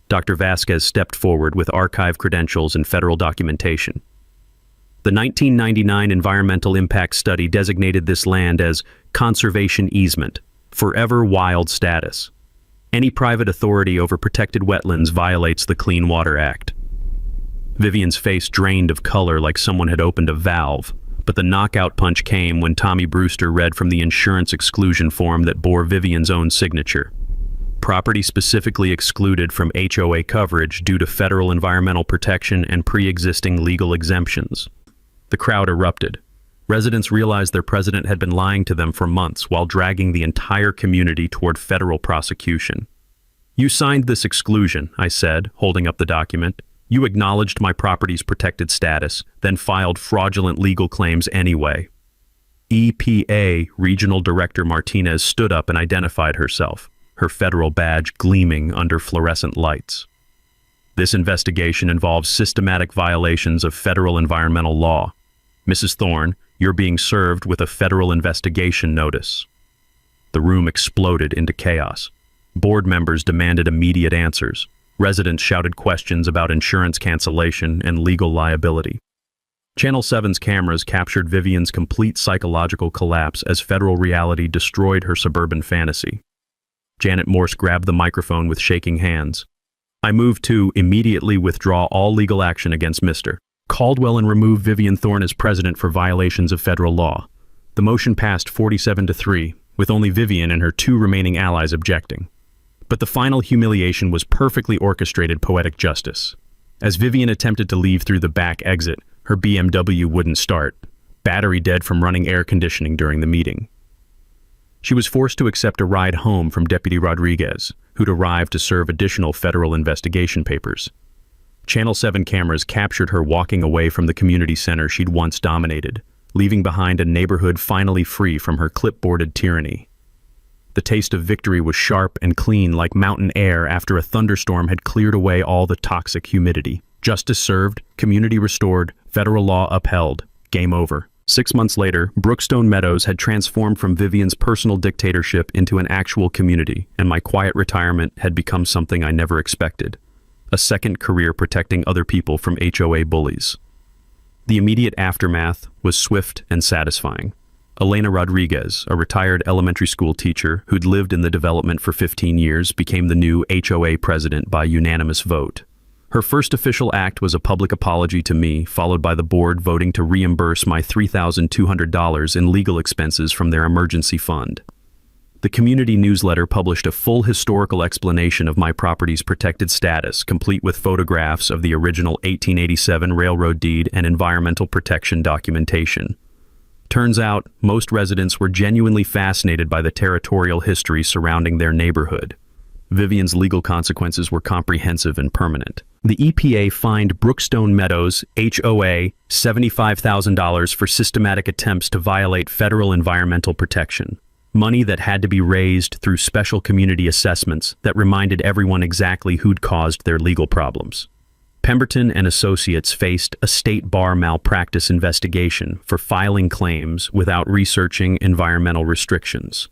Dr. Vasquez stepped forward with archive credentials and federal documentation. The 1999 Environmental Impact Study designated this land as conservation easement, forever wild status. Any private authority over protected wetlands violates the Clean Water Act. Vivian's face drained of color like someone had opened a valve, but the knockout punch came when Tommy Brewster read from the insurance exclusion form that bore Vivian's own signature. Property specifically excluded from HOA coverage due to federal environmental protection and pre-existing legal exemptions. The crowd erupted. Residents realized their president had been lying to them for months while dragging the entire community toward federal prosecution. You signed this exclusion, I said, holding up the document. You acknowledged my property's protected status, then filed fraudulent legal claims anyway. EPA Regional Director Martinez stood up and identified herself, her federal badge gleaming under fluorescent lights. This investigation involves systematic violations of federal environmental law. Mrs. Thorne, you're being served with a federal investigation notice. The room exploded into chaos. Board members demanded immediate answers. Residents shouted questions about insurance cancellation and legal liability. Channel 7's cameras captured Vivian's complete psychological collapse as federal reality destroyed her suburban fantasy. Janet Morse grabbed the microphone with shaking hands. I moved to immediately withdraw all legal action against Mr. Caldwell and remove Vivian Thorne as president for violations of federal law. The motion passed 47-3, with only Vivian and her 2 remaining allies objecting. But the final humiliation was perfectly orchestrated poetic justice. As Vivian attempted to leave through the back exit, her BMW wouldn't start, battery dead from running air conditioning during the meeting. She was forced to accept a ride home from Deputy Rodriguez, who'd arrived to serve additional federal investigation papers. Channel 7 cameras captured her walking away from the community center she'd once dominated, leaving behind a neighborhood finally free from her clipboarded tyranny. The taste of victory was sharp and clean like mountain air after a thunderstorm had cleared away all the toxic humidity. Justice served, community restored, federal law upheld. Game over. 6 months later, Brookstone Meadows had transformed from Vivian's personal dictatorship into an actual community, and my quiet retirement had become something I never expected. A second career protecting other people from HOA bullies. The immediate aftermath was swift and satisfying. Elena Rodriguez, a retired elementary school teacher who'd lived in the development for 15 years, became the new HOA president by unanimous vote. Her first official act was a public apology to me, followed by the board voting to reimburse my $3,200 in legal expenses from their emergency fund. The community newsletter published a full historical explanation of my property's protected status, complete with photographs of the original 1887 railroad deed and environmental protection documentation. Turns out, most residents were genuinely fascinated by the territorial history surrounding their neighborhood. Vivian's legal consequences were comprehensive and permanent. The EPA fined Brookstone Meadows, HOA, $75,000 for systematic attempts to violate federal environmental protection. Money that had to be raised through special community assessments that reminded everyone exactly who'd caused their legal problems. Pemberton and Associates faced a state bar malpractice investigation for filing claims without researching environmental restrictions.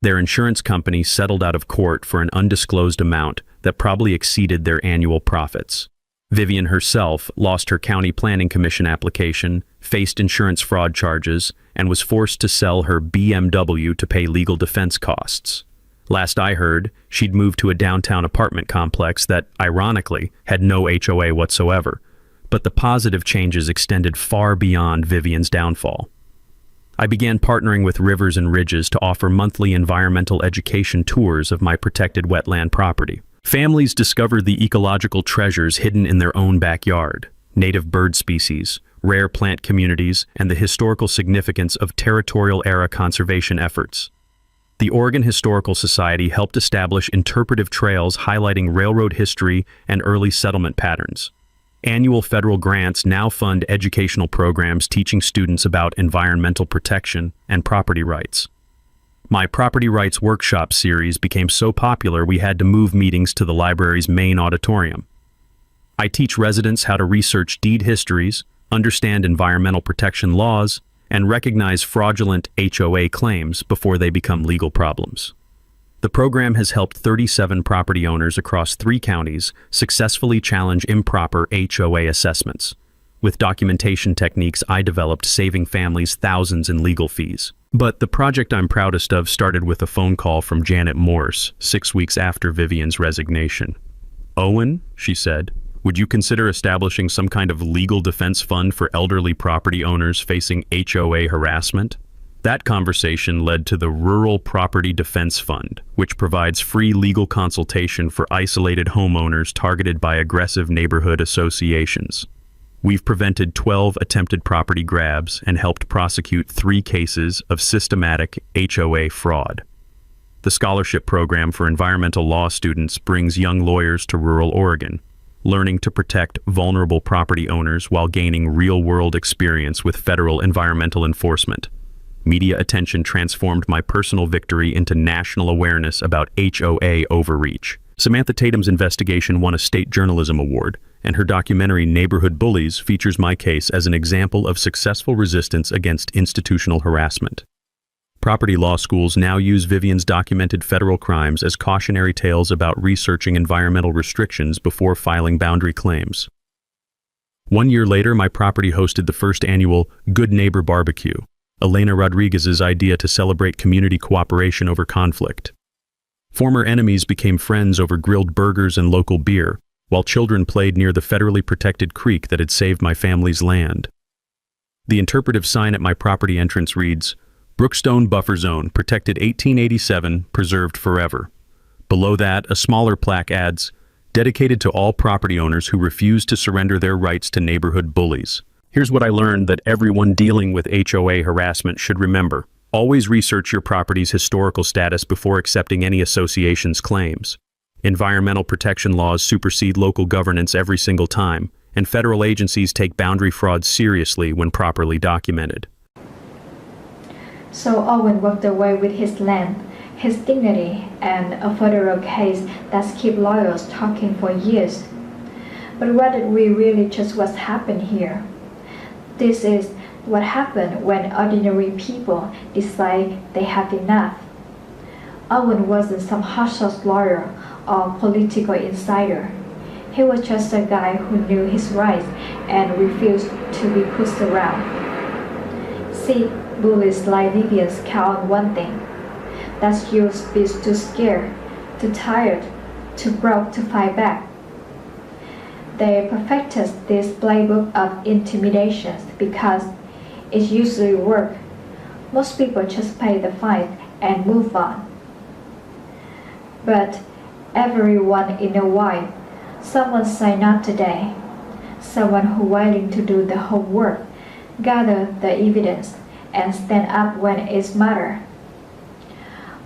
Their insurance company settled out of court for an undisclosed amount that probably exceeded their annual profits. Vivian herself lost her county planning commission application, faced insurance fraud charges, and was forced to sell her BMW to pay legal defense costs. Last I heard, she'd moved to a downtown apartment complex that, ironically, had no HOA whatsoever. But the positive changes extended far beyond Vivian's downfall. I began partnering with Rivers and Ridges to offer monthly environmental education tours of my protected wetland property. Families discovered the ecological treasures hidden in their own backyard, native bird species, rare plant communities, and the historical significance of territorial-era conservation efforts. The Oregon Historical Society helped establish interpretive trails highlighting railroad history and early settlement patterns. Annual federal grants now fund educational programs teaching students about environmental protection and property rights. My Property Rights Workshop series became so popular we had to move meetings to the library's main auditorium. I teach residents how to research deed histories, understand environmental protection laws, and recognize fraudulent HOA claims before they become legal problems. The program has helped 37 property owners across 3 counties successfully challenge improper HOA assessments, with documentation techniques I developed saving families thousands in legal fees. But the project I'm proudest of started with a phone call from Janet Morse 6 weeks after Vivian's resignation. "Owen," she said, "would you consider establishing some kind of legal defense fund for elderly property owners facing HOA harassment?" That conversation led to the Rural Property Defense Fund, which provides free legal consultation for isolated homeowners targeted by aggressive neighborhood associations. We've prevented 12 attempted property grabs and helped prosecute 3 cases of systematic HOA fraud. The scholarship program for environmental law students brings young lawyers to rural Oregon, learning to protect vulnerable property owners while gaining real-world experience with federal environmental enforcement. Media attention transformed my personal victory into national awareness about HOA overreach. Samantha Tatum's investigation won a state journalism award, and her documentary Neighborhood Bullies features my case as an example of successful resistance against institutional harassment. Property law schools now use Vivian's documented federal crimes as cautionary tales about researching environmental restrictions before filing boundary claims. 1 year later, my property hosted the first annual Good Neighbor Barbecue, Elena Rodriguez's idea to celebrate community cooperation over conflict. Former enemies became friends over grilled burgers and local beer, while children played near the federally protected creek that had saved my family's land. The interpretive sign at my property entrance reads, "Brookstone Buffer Zone, protected 1887, preserved forever." Below that, a smaller plaque adds, "Dedicated to all property owners who refuse to surrender their rights to neighborhood bullies." Here's what I learned that everyone dealing with HOA harassment should remember. Always research your property's historical status before accepting any association's claims. Environmental protection laws supersede local governance every single time, and federal agencies take boundary fraud seriously when properly documented. So Owen walked away with his land, his dignity, and a federal case that's kept lawyers talking for years. But what did we really just what's happened here? This is what happened when ordinary people decide they have enough. Owen wasn't some hush-hush lawyer or political insider. He was just a guy who knew his rights and refused to be pushed around. See, bullies like Vivian's count on one thing. That's you be too scared, too tired, too broke to fight back. They perfected this playbook of intimidation because it usually works. Most people just pay the fine and move on. But every once in a while, someone sign up today. Someone who willing to do the homework, gather the evidence, and stand up when it's matter.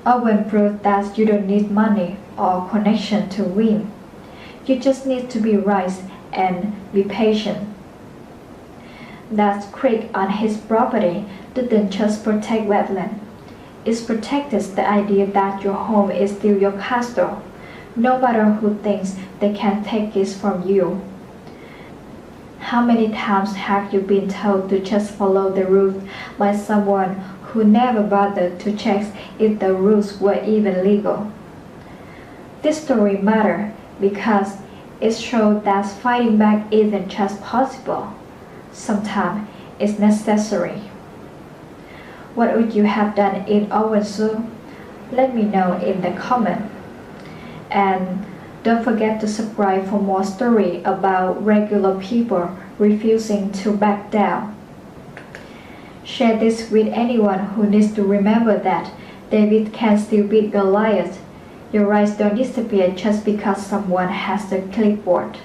Owen proved that you don't need money or connection to win. You just need to be right and be patient. That creek on his property didn't just protect wetland. It protected the idea that your home is still your castle, no matter who thinks they can take it from you. How many times have you been told to just follow the rules by someone who never bothered to check if the rules were even legal? This story matters because It showed that fighting back isn't just possible. Sometimes it's necessary. What would you have done in our zoo? Let me know in the comment. And don't forget to subscribe for more stories about regular people refusing to back down. Share this with anyone who needs to remember that David can still beat Goliath. Your rights don't disappear just because someone has the clipboard.